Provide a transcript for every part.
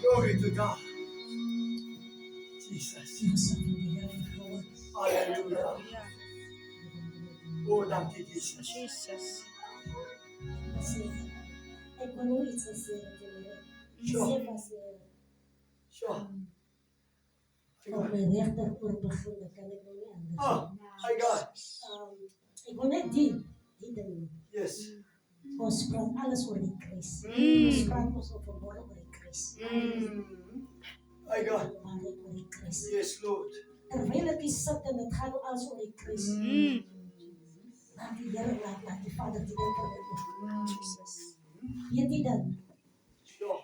Glory to God. Jesus. Hallelujah. Oh, dankie Jesus. Jesus. Ek wil nog iets gesê het, Sure. Sure. op my regter oor begin, dan kan ek nou nie anders. My God. Ek wil net die ding. Yes. Ons praat alles oor die kruis. Ons praat ons op vanmorgen oor die kruis. My God. Oor die kruis. Yes, Lord. Terwyl ek hier sit en het gaan alles oor die kruis. Laat die Here laat die Vader die ding vir my doen. Jesus. Weet jy dan? Sure.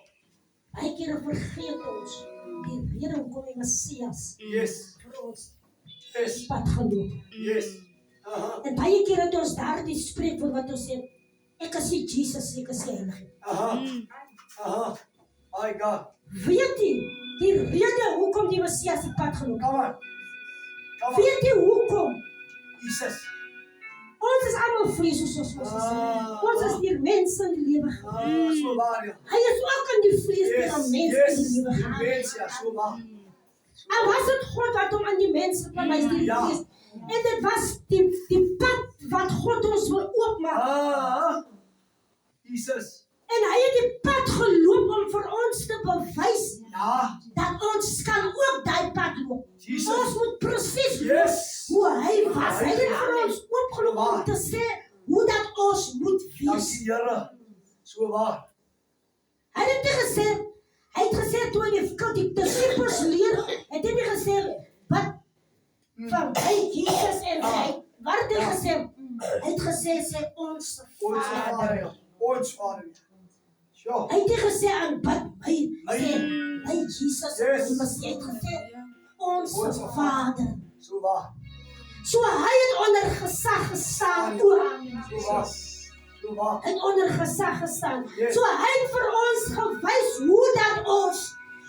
Baie kere vergeet ons die rede hoekom die Messias Yes. vir ons Yes. die pad geloop. Yes. En baie kere het ons daardie spreekwoord wat ons sê, ek is nie Jesus, ek is die Heilige. My God. Weet jy die rede hoekom die Messias die pad geloop? Come on. Come on. Weet jy hoekom? Jesus. Ons is allemaal vlees soos ons is. Ons is die mense in die lewe gaan. So waar, ja. Hy is ook in die vlees met die mense in die lewe gaan. Yes, ja, so waar. En was het God wat hom aan die mense verwys die vlees? En dit was die pad wat God ons wil oopmaak. Jesus. En hy het die pad geloop om vir ons te bewys Ja. dat ons kan ook die pad loop. Jesus. Ons moet precies Yes. hoe hy was. Hy het vir ons opgeloop om te sê hoe dat ons moet wees. Dankie, Here. So waar. Hy het nie gesê, hy het gesê toe hy die disciples leer, het hy nie gesê, wat van hy, Jesus en hy, wat het hy gesê? Hy het gesê, sê ons Ons Vader. Vader. Ons Vader. Sure. Hy het nie gesê aanbid my, sê my Jesus, Yes. hy het gesê, ons Ons Vader. So waar. So hy het onder gesag gestaan ook. So waar. So waar. Hy het onder gesag gestaan. Yes. So hy het vir ons gewys hoe dat ons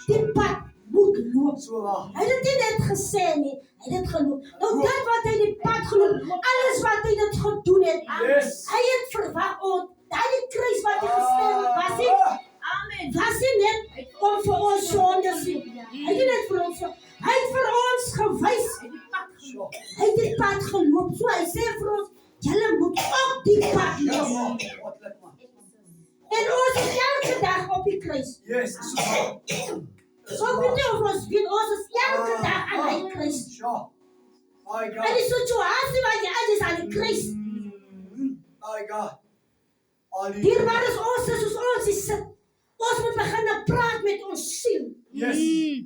die pad moet loop. So waar. Hy het nie net gesê nie, hy het dit geloop. Nou dit wat hy die pad geloop, alles wat hy dit gedoen het, Yes. hy het verwag ons, die kruis wat hy gesterf het, was nie, was nie net om vir ons sondes nie. Hy het nie net vir ons, hy het vir ons gewys, Sure. hy het die pad geloop, so hy sê vir ons, julle moet ook die pad Ja, loop. man. Wat let man. En ons is elke dag op die kruis. Yes, so waar. So weet jy of ons weet, ons is elke dag aan die kruis. Sure. My En God. die situasie wat jy is aan die kruis. My God. Hallelujah. Dierbaar is ons soos ons hier sit. Ons moet begin praat met ons siel. Yes.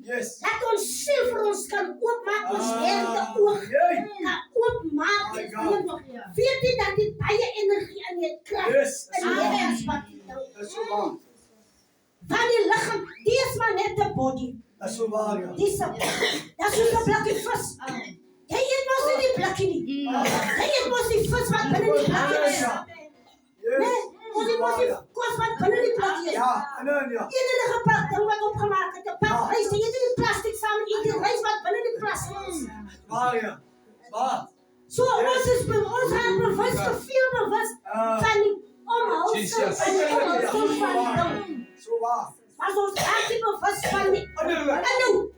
Yes. Laat ons siel vir ons kan oopmaak, ons herte oog Yay. kan oopmaak. My God. Weet jy dat dit baie energie in die krag Yes. in die mens wat That's so waar. van die lichaam, die is maar net de body. That's so waar, ja. Die is dat is soos 'n blikkie vis. Jy eet mos nie die blikkie nie. Jy eet mos die vis wat binne die blikkie is. Yes. Nee, ons eet mos die kos wat binne die blikkie is. Ja, en dan ja. Enige pak ding wat opgemaak het, 'n pak rys, jy eet nie die plastic saam met die rys wat binne die plastic is. Waar, ja. Waar. So ons is ons raak bewus, veel bewus van die omhulsel van die omhulsel van die ding. So waar. Maar ons raak nie bewus van die Hallo.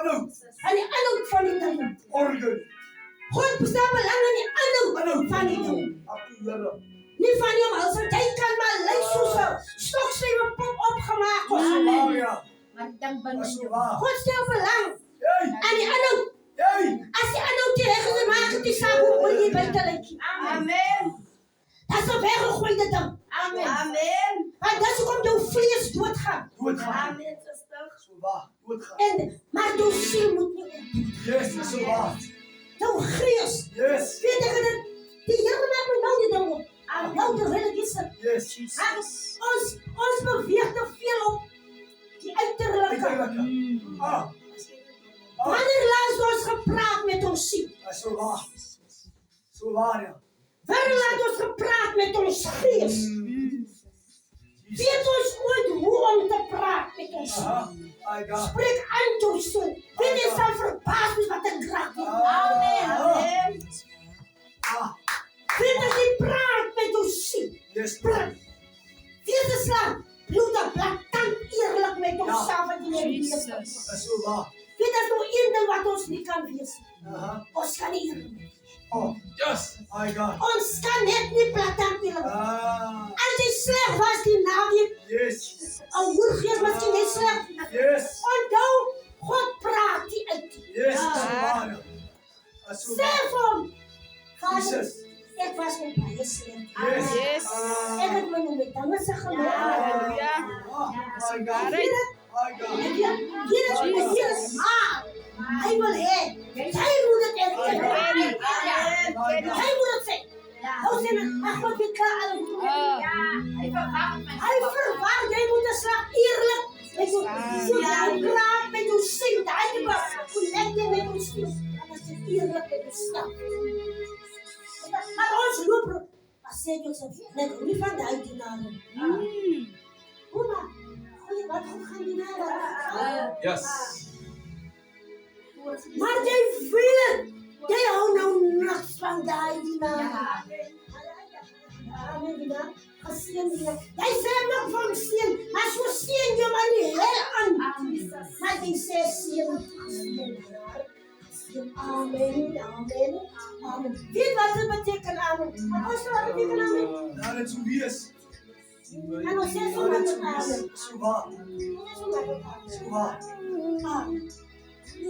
inhoud van die ding. Organ. God bestaan belang in die inhoud van die ding. Dankie, Here. Nie van die omhulsel, jy kan maar lyk soos 'n stokstewige pop opgemaak So word. waar, ja. Maar dan ben That's so waar. God stel belang Yay. aan die inhoud. Yay. As die inhoud nie reg is, dan maak dit nie saak hoe mooi jy buite lyk. Amen. Dat is 'n weggegooide ding. Amen. Want dis hoekom jou vlees doodgaan. Doodgaan. Amen, zuster. So waar. Doodgaan. Maar jou siel moet nie opdoen. Yes, that's so waar. Jou gees. Yes. Weet jy dat die Here maak my nou die ding op. Nou terwyl ek hier sit. Yes. Maar ons beweeg te veel op die uiterlike. Wanneer laat ons gepraat met ons siel? That's so waar. So waar, ja. Wanneer laat ons gepraat met ons gees? Weet ons ooit hoe om te praat met ons siel? My God. Spreek aan jou siel. Weet jy sal verbaas wees wat 'n krag het. Amen. Weet as jy praat met jou siel. Yes, Praat. Weet as jy bloed en blad kan eerlik met onsself en die Suba. Weet as nou een ding wat ons nie kan wees nie. Aha. Ons kan nie eerlik wees. Oh, Yes. my God. Ons kan net nie platant eerlik wees. Ah, As jy sleg was die naweek, yes. al hoe gees miskien net sleg. Yes. Onthou, God praat die uit. Yes. Ah. Suba. Sê Suba. vir hom, Vader, Jesus. ek was net baie sleg. Yes. Yes. Ek het my nou met dinge se gemaak. Halleluja. Ah, my God. Alright. My God. Hy wil hê, jy moet dit erken. Amen. My Hy God. moet dit sê. Nou sê hy, ag wat ek kan. Hy verwag, jy moet 'n slag eerlik. Jy moet so jy praat met jou sien, daai was connected met jou sien. En as jy eerlik met jou stap. Maar ons loop, as sê jy so, net nie van daai dinare. Hoe maar, wat gaan die dinare? Yes. Maar jy weet, jy hou nou niks van daai dinare. Amen, Dina. Geseën Dina. Jy sê nog van seën, maar so seën jy maar nie heel aan. Maar jy sê seën. Amen, amen, amen. Weet wat dit beteken, amen? Maar ons wat dit beteken, amen? Laat het zo wees. En ons sê so Laat wat het dit zo wees. amen. Suba. Ons so wat dit amen. Suba. Amen.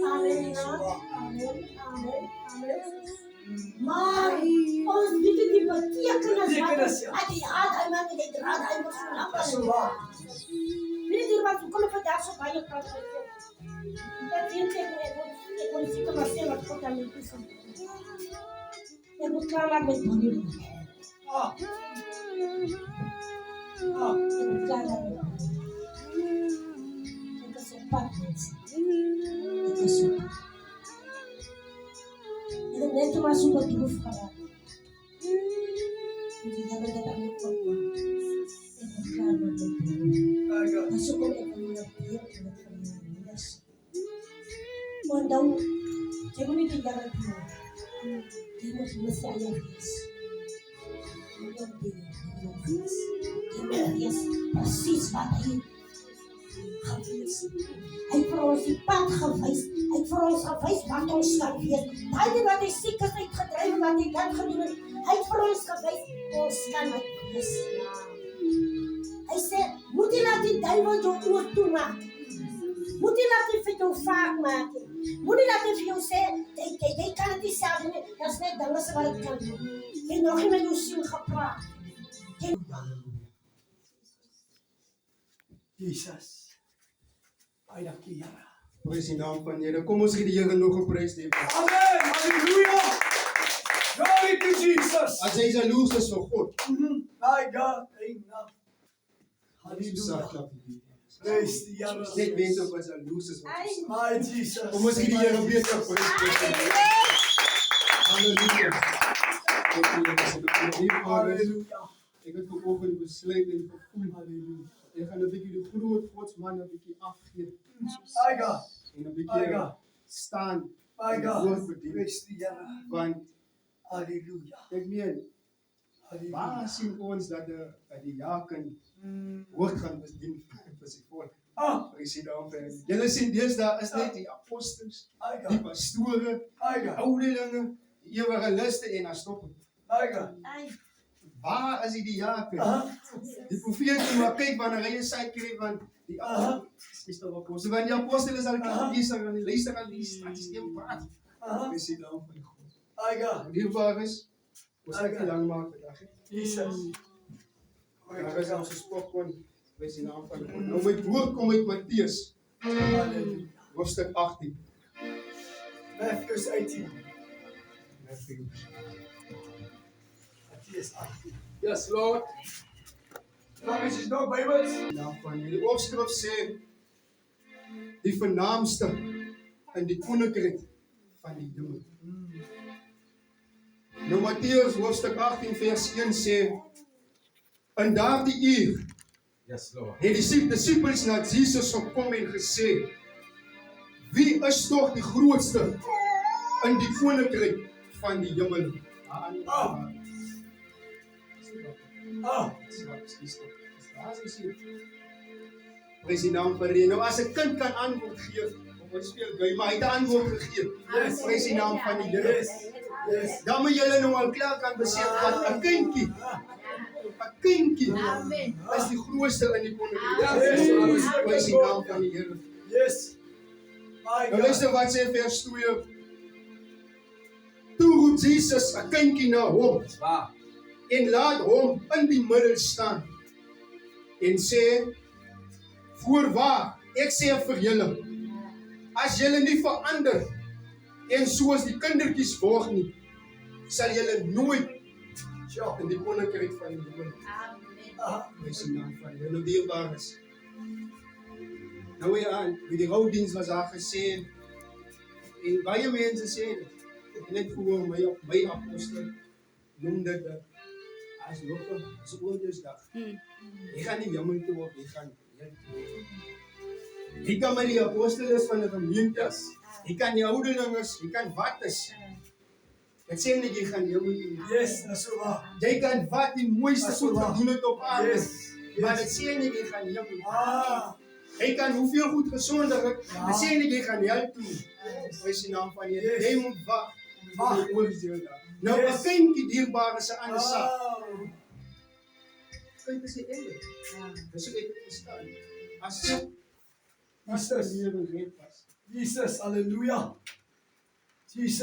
Amen, Dina. Amen, amen, amen. Maar ons weet die betekenis Betekenis, ja. wat die haat hy man die draad hy moet so lank. Suba. Weet jy wat kom vandag so baie praat het. Dat dink ek kon sê maar sê wat God aan my sê. Ek moet klaar met bonnie. Ah. Ah. Ek moet klaar met. Ek is op pad. Ek is op pad. Ek het net maar so wat droef gehad. Die hebben dat aan mijn kop. Ik moet klaar met het. My God. Maar zo kom ik aan mijn bier en het van mijn les. Maar dan, je moet niet in jaren doen. Je moet Messiah wees. Je moet wees. Je moet wees precies wat hij gewees. Hy het vir ons die pad gewys. Hy het vir ons gewys wat ons kan wees. Daai ding wat hy siek is uitgedryf wat hy dit gedoen het. Hy het vir ons gewys ons kan dit wees. Hy sê, moet jy laat die duiwel jou oor toe maak. Moet jy laat hy vir jou vaak maak. Moet jy laat hy vir jou sê, jy kan het nie self doen nie. Dat is net dinge wat ek kan doen. Jy nog nie met jou siel gepraat. Jesus. Baie dankie, Here. Prys die naam van die Here. Kom ons gee die Here nog 'n prys neem. Amen. Hallelujah. Glory to Jesus. As jy jaloers is vir God, My God. Amen. Hallelujah. Hallelujah. Praise the Here. Net mense wat jaloers is vir God. My Jesus. Kom ons gee die Here beter prys. Halleluja. Hallelujah. Ek het vanoggend besluit en gevoel. Hallelujah. Ek gaan 'n bietjie die groot Godsman 'n bietjie afgee My God. en 'n My bietjie God. staan My en God. woord bedien. Praise the Here. Want Hallelujah. ek meen, waar Hallelujah. sien ons dat die jaken woord gaan bedien vir sy volk? Ah. Ek sien daarvan. Julle sien deesdae is net die apostels, My die God. pastore, My God. ouderlinge, die evangeliste en dan stop het. My God. Waar is die diaken? Die profeet moet maar kyk wanneer hy sy kry want die is toch apostel. Want die apostel is al leser en die luister aan die statistiek praat. Ek sien daarvan God. My God. En die waar is, ons ek nie lang maak vandag. Jesus. Daar is ons gesproken, wees die naam van God. Nou met woord kom uit Mattheus, Hallelujah. hoofstuk 18. Matthew 18. Mattheus. Matthew 18. Yes, Lord. Daar is nog Bijbels. Nou van die opskrif sê die vernaamste in die koninkryk van die hemel. Nou Mattheus hoofstuk 18 vers 1 sê in daardie uur Yes, Lord. het die disippels na Jesus gekom en gesê wie is tog die grootste in die koninkryk van die hemel? Prys die naam van die Here. Nou as 'n kind kan antwoord gee op Ons speel by, maar hy het 'n antwoord gegee. Yes. Prys die naam van die Here. Yes. Yes. Dan moet julle nou al klaar kan besef dat 'n kindjie Amen. is die grootste in die koninkryk. Yes. Prys die naam van die Here. Yes. My Nou God. luister wat sê vers 2. Toe roep Jesus 'n kindjie na hom Dis waar. en laat hom in die middel staan en sê: Voorwaar, ek sê vir julle, as julle nie verander en soos die kindertjies word nie, sal julle nooit in die koninkryk van die hemel wees in naam van julle dierbares. Nou ja, by die roudiens was daar gesê, en baie mense sê dit, net voor my apostel noem dit dat as loop as oordeelsdag. Jy gaan nie hemel toe op, jy gaan jy kan maar die aposteles van die gemeente, jy kan die ouderlinges, jy kan wat is. Dit sê nie jy gaan hemel toe. Yes, dat is zo waar. Jy kan wat die mooiste goed gedoen het op aarde. Yes. Maar dit sê nie jy gaan hemel toe. Ah. Jy kan hoeveel goed gesonder het, dit sê nie jy gaan hel toe. Prys die naam van die Here. Jy moet wag. Wag. Oordeelsdag. Nou, Yes. 'n kindjie dierbaar is 'n ander saak. Wow. Kyk as jy eintlik. Dis hoe ek dit verstaan. As Jesus. die Here red was. Jesus, halleluja. Jesus.